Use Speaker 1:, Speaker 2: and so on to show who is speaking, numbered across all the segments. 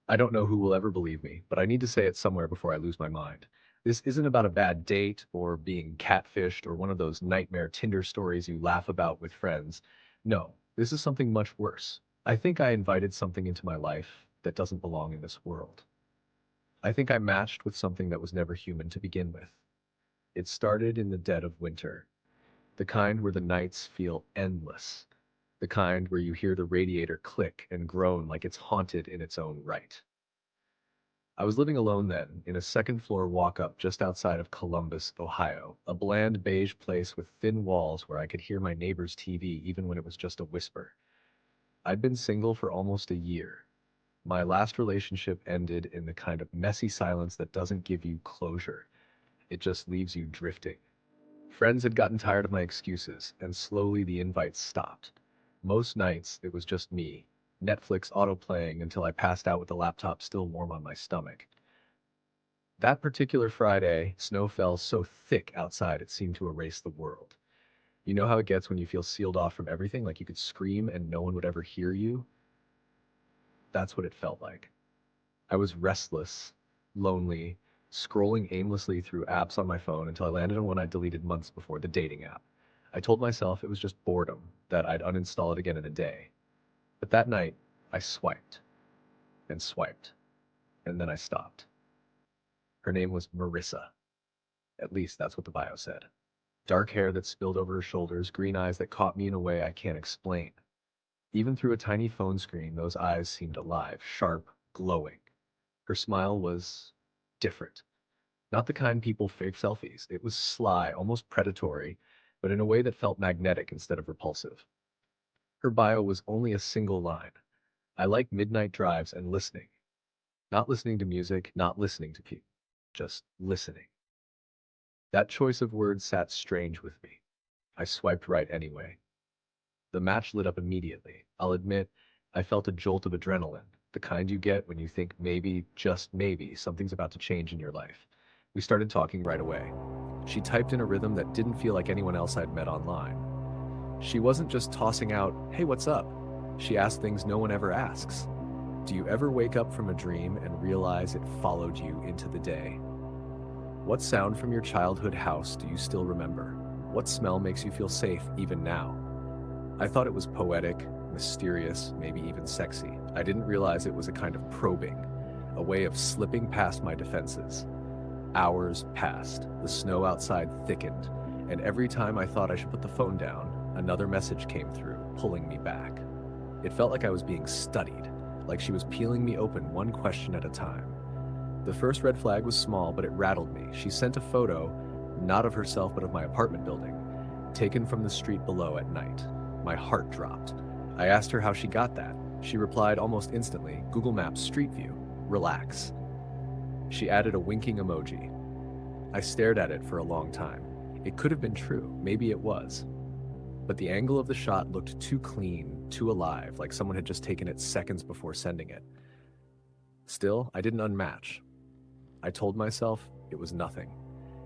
Speaker 1: I don't know who will ever believe me, but I need to say it somewhere before I lose my mind. This isn't about a bad date or being catfished or one of those nightmare Tinder stories you laugh about with friends. No, this is something much worse. I think I invited something into my life that doesn't belong in this world. I think I matched with something that was never human to begin with. It started in the dead of winter, the kind where the nights feel endless, the kind where you hear the radiator click and groan like it's haunted in its own right. I was living alone then, in a second-floor walk-up just outside of Columbus, Ohio, a bland beige place with thin walls where I could hear my neighbor's TV even when it was just a whisper. I'd been single for almost a year. My last relationship ended in the kind of messy silence that doesn't give you closure. It just leaves you drifting. Friends had gotten tired of my excuses, and slowly the invites stopped. Most nights, it was just me, Netflix autoplaying until I passed out with the laptop still warm on my stomach. That particular Friday, snow fell so thick outside it seemed to erase the world. You know how it gets when you feel sealed off from everything, like you could scream and no one would ever hear you? That's what it felt like. I was restless, lonely, scrolling aimlessly through apps on my phone until I landed on one I deleted months before, the dating app. I told myself it was just boredom, that I'd uninstall it again in a day. But that night, I swiped, and then I stopped. Her name was Marissa. At least that's what the bio said. Dark hair that spilled over her shoulders, green eyes that caught me in a way I can't explain. Even through a tiny phone screen, those eyes seemed alive, sharp, glowing. Her smile was different. Not the kind people fake selfies. It was sly, almost predatory, but in a way that felt magnetic instead of repulsive. Her bio was only a single line. I like midnight drives and listening. Not listening to music, not listening to people. Just listening. That choice of words sat strange with me. I swiped right anyway. The match lit up immediately. I'll admit, I felt a jolt of adrenaline, the kind you get when you think maybe, just maybe, something's about to change in your life. We started talking right away. She typed in a rhythm that didn't feel like anyone else I'd met online. She wasn't just tossing out, "Hey, what's up?" She asked things no one ever asks. Do you ever wake up from a dream and realize it followed you into the day? What sound from your childhood house do you still remember? What smell makes you feel safe even now? I thought it was poetic, mysterious, maybe even sexy. I didn't realize it was a kind of probing, a way of slipping past my defenses. Hours passed, the snow outside thickened, and every time I thought I should put the phone down, another message came through, pulling me back. It felt like I was being studied, like she was peeling me open one question at a time. The first red flag was small, but it rattled me. She sent a photo, not of herself but of my apartment building, taken from the street below at night. My heart dropped. I asked her how she got that. She replied almost instantly, "Google Maps Street View. Relax." She added a winking emoji. I stared at it for a long time. It could have been true, maybe it was. But the angle of the shot looked too clean, too alive, like someone had just taken it seconds before sending it. Still, I didn't unmatch. I told myself it was nothing.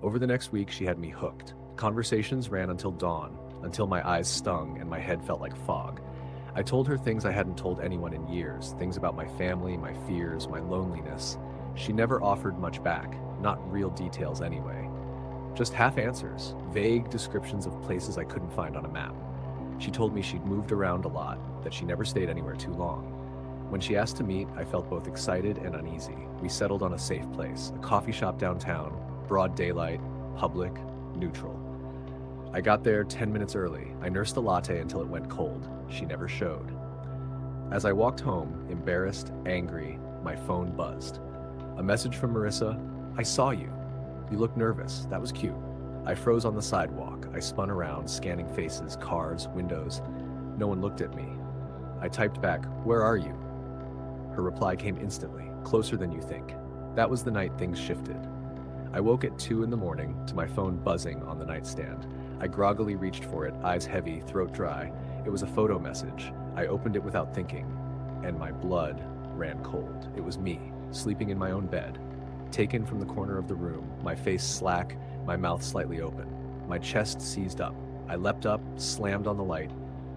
Speaker 1: Over the next week, she had me hooked. Conversations ran until dawn, until my eyes stung and my head felt like fog. I told her things I hadn't told anyone in years, things about my family, my fears, my loneliness. She never offered much back, not real details anyway. Just half answers, vague descriptions of places I couldn't find on a map. She told me she'd moved around a lot, that she never stayed anywhere too long. When she asked to meet, I felt both excited and uneasy. We settled on a safe place, a coffee shop downtown, broad daylight, public, neutral. I got there 10 minutes early. I nursed a latte until it went cold. She never showed. As I walked home, embarrassed, angry, my phone buzzed. A message from Marissa: "I saw you. You look nervous. That was cute." I froze on the sidewalk. I spun around, scanning faces, cars, windows. No one looked at me. I typed back, "Where are you?" Her reply came instantly, "Closer than you think." That was the night things shifted. I woke at 2 in the morning to my phone buzzing on the nightstand. I groggily reached for it, eyes heavy, throat dry. It was a photo message. I opened it without thinking, and my blood ran cold. It was me, sleeping in my own bed, taken from the corner of the room, my face slack, my mouth slightly open. My chest seized up. I leapt up, slammed on the light.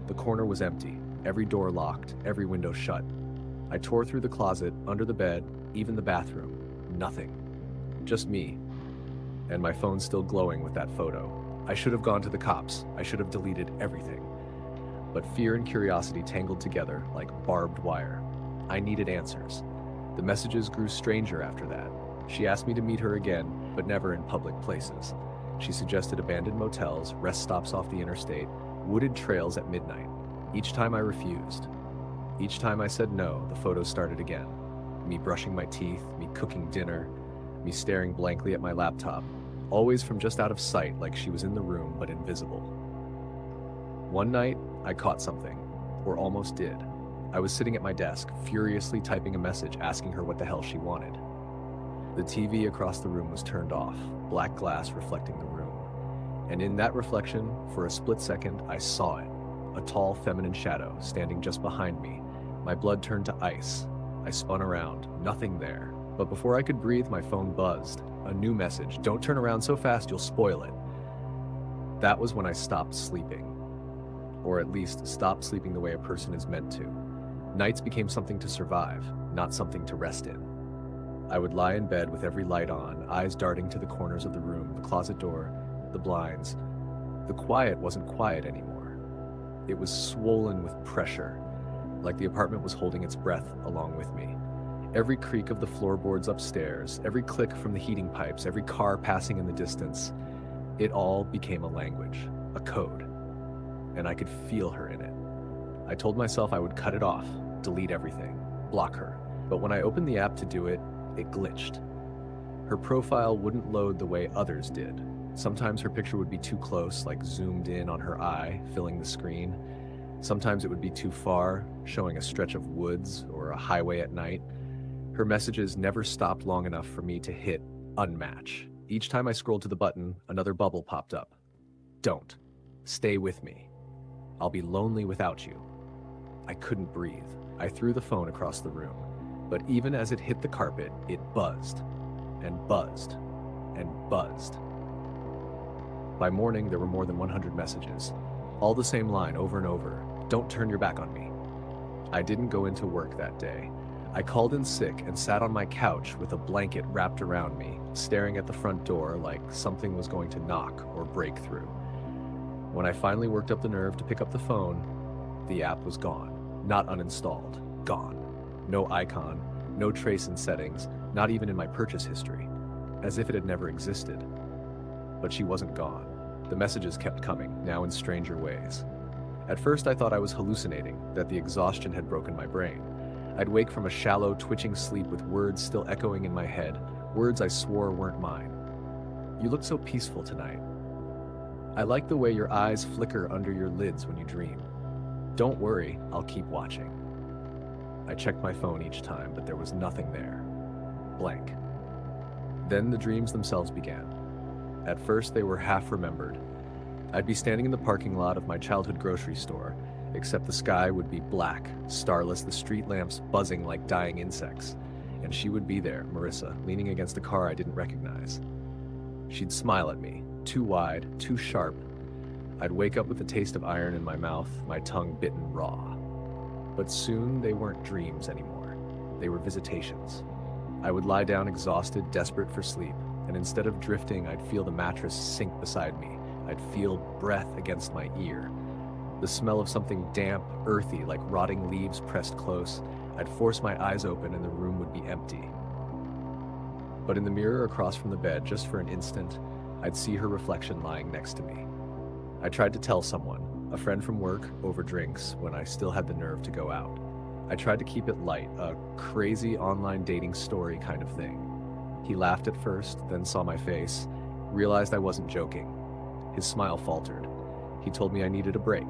Speaker 1: The corner was empty, every door locked, every window shut. I tore through the closet, under the bed, even the bathroom. Nothing. Just me. And my phone still glowing with that photo. I should have gone to the cops. I should have deleted everything. But fear and curiosity tangled together like barbed wire. I needed answers. The messages grew stranger after that. She asked me to meet her again, but never in public places. She suggested abandoned motels, rest stops off the interstate, wooded trails at midnight. Each time I refused. Each time I said no, the photos started again. Me brushing my teeth, me cooking dinner, me staring blankly at my laptop, always from just out of sight like she was in the room but invisible. One night, I caught something, or almost did. I was sitting at my desk, furiously typing a message asking her what the hell she wanted. The TV across the room was turned off, black glass reflecting the room. And in that reflection, for a split second, I saw it. A tall, feminine shadow standing just behind me. My blood turned to ice. I spun around, nothing there. But before I could breathe, my phone buzzed. A new message, "Don't turn around so fast, you'll spoil it." That was when I stopped sleeping. Or at least stopped sleeping the way a person is meant to. Nights became something to survive, not something to rest in. I would lie in bed with every light on, eyes darting to the corners of the room, the closet door, the blinds. The quiet wasn't quiet anymore. It was swollen with pressure, like the apartment was holding its breath along with me. Every creak of the floorboards upstairs, every click from the heating pipes, every car passing in the distance, it all became a language, a code. And I could feel her in it. I told myself I would cut it off, delete everything, block her. But when I opened the app to do it, it glitched. Her profile wouldn't load the way others did. Sometimes her picture would be too close, like zoomed in on her eye, filling the screen. Sometimes it would be too far, showing a stretch of woods or a highway at night. Her messages never stopped long enough for me to hit unmatch. Each time I scrolled to the button, another bubble popped up. Don't. Stay with me. I'll be lonely without you. I couldn't breathe. I threw the phone across the room. But even as it hit the carpet, it buzzed, and buzzed, and buzzed. By morning, there were more than 100 messages. All the same line over and over. Don't turn your back on me. I didn't go into work that day. I called in sick and sat on my couch with a blanket wrapped around me, staring at the front door like something was going to knock or break through. When I finally worked up the nerve to pick up the phone, the app was gone. Not uninstalled. Gone. No icon, no trace in settings, not even in my purchase history, as if it had never existed. But she wasn't gone. The messages kept coming, now in stranger ways. At first I thought I was hallucinating, that the exhaustion had broken my brain. I'd wake from a shallow, twitching sleep with words still echoing in my head, words I swore weren't mine. You look so peaceful tonight. I like the way your eyes flicker under your lids when you dream. Don't worry, I'll keep watching. I checked my phone each time, but there was nothing there. Blank. Then the dreams themselves began. At first, they were half remembered. I'd be standing in the parking lot of my childhood grocery store, except the sky would be black, starless, the street lamps buzzing like dying insects. And she would be there, Marissa, leaning against a car I didn't recognize. She'd smile at me, too wide, too sharp. I'd wake up with the taste of iron in my mouth, my tongue bitten raw. But soon they weren't dreams anymore. They were visitations. I would lie down exhausted, desperate for sleep, and instead of drifting, I'd feel the mattress sink beside me. I'd feel breath against my ear. The smell of something damp, earthy, like rotting leaves pressed close. I'd force my eyes open and the room would be empty. But in the mirror across from the bed, just for an instant, I'd see her reflection lying next to me. I tried to tell someone, a friend from work, over drinks, when I still had the nerve to go out. I tried to keep it light, a crazy online dating story kind of thing. He laughed at first, then saw my face, realized I wasn't joking. His smile faltered. He told me I needed a break,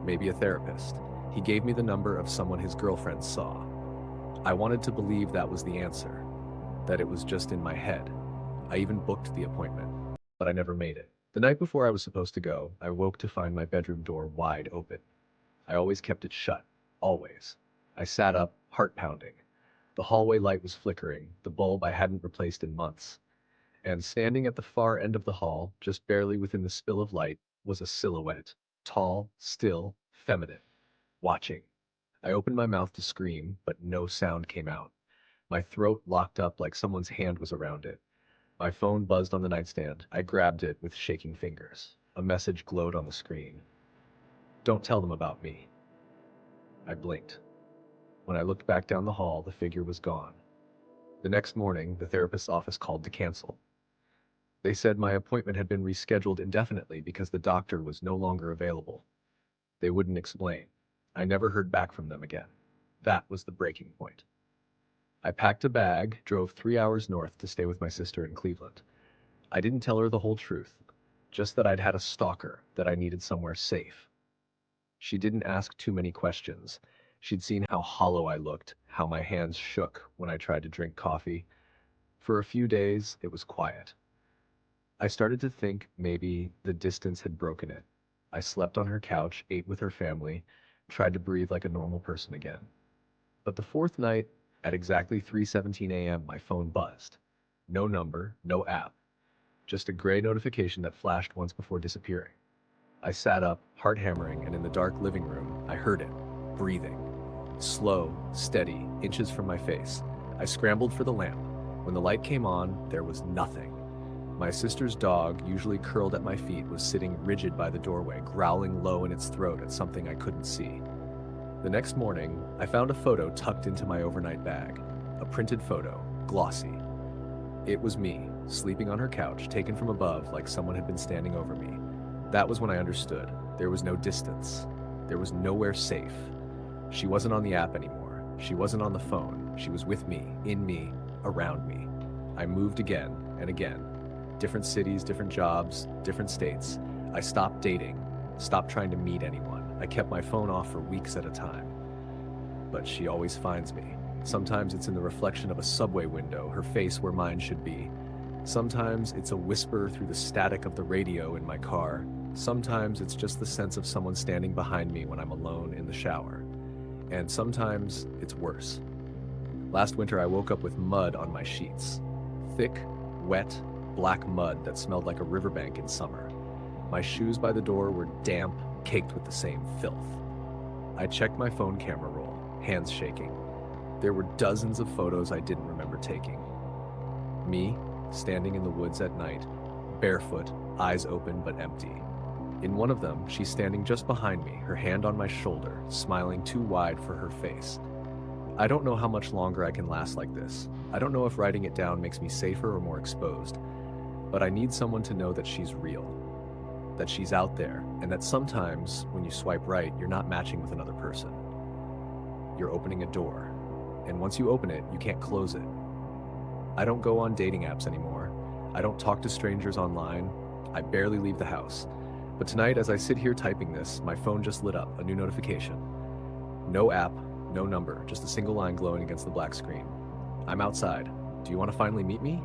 Speaker 1: maybe a therapist. He gave me the number of someone his girlfriend saw. I wanted to believe that was the answer, that it was just in my head. I even booked the appointment, but I never made it. The night before I was supposed to go, I woke to find my bedroom door wide open. I always kept it shut, always. I sat up, heart pounding. The hallway light was flickering, the bulb I hadn't replaced in months. And standing at the far end of the hall, just barely within the spill of light, was a silhouette. Tall, still, feminine. Watching. I opened my mouth to scream, but no sound came out. My throat locked up like someone's hand was around it. My phone buzzed on the nightstand. I grabbed it with shaking fingers. A message glowed on the screen. Don't tell them about me. I blinked. When I looked back down the hall, the figure was gone. The next morning, the therapist's office called to cancel. They said my appointment had been rescheduled indefinitely because the doctor was no longer available. They wouldn't explain. I never heard back from them again. That was the breaking point. I packed a bag, drove 3 hours north to stay with my sister in Cleveland. I didn't tell her the whole truth, just that I'd had a stalker, that I needed somewhere safe. She didn't ask too many questions. She'd seen how hollow I looked, how my hands shook when I tried to drink coffee. For a few days, it was quiet. I started to think maybe the distance had broken it. I slept on her couch, ate with her family, tried to breathe like a normal person again. But the fourth night, at exactly 3:17 a.m., my phone buzzed. No number, no app, just a gray notification that flashed once before disappearing. I sat up, heart hammering, and in the dark living room, I heard it, breathing. Slow, steady, inches from my face. I scrambled for the lamp. When the light came on, there was nothing. My sister's dog, usually curled at my feet, was sitting rigid by the doorway, growling low in its throat at something I couldn't see. The next morning, I found a photo tucked into my overnight bag. A printed photo, glossy. It was me, sleeping on her couch, taken from above like someone had been standing over me. That was when I understood. There was no distance. There was nowhere safe. She wasn't on the app anymore. She wasn't on the phone. She was with me, in me, around me. I moved again and again. Different cities, different jobs, different states. I stopped dating, stopped trying to meet anyone. I kept my phone off for weeks at a time. But she always finds me. Sometimes it's in the reflection of a subway window, her face where mine should be. Sometimes it's a whisper through the static of the radio in my car. Sometimes it's just the sense of someone standing behind me when I'm alone in the shower. And sometimes it's worse. Last winter, I woke up with mud on my sheets. Thick, wet, black mud that smelled like a riverbank in summer. My shoes by the door were damp, caked with the same filth. I checked my phone camera roll, hands shaking. There were dozens of photos I didn't remember taking. Me, standing in the woods at night, barefoot, eyes open but empty. In one of them, she's standing just behind me, her hand on my shoulder, smiling too wide for her face. I don't know how much longer I can last like this. I don't know if writing it down makes me safer or more exposed. But I need someone to know that she's real, that she's out there, and that sometimes, when you swipe right, you're not matching with another person. You're opening a door, and once you open it, you can't close it. I don't go on dating apps anymore. I don't talk to strangers online. I barely leave the house. But tonight, as I sit here typing this, my phone just lit up, a new notification. No app, no number, just a single line glowing against the black screen. I'm outside. Do you want to finally meet me?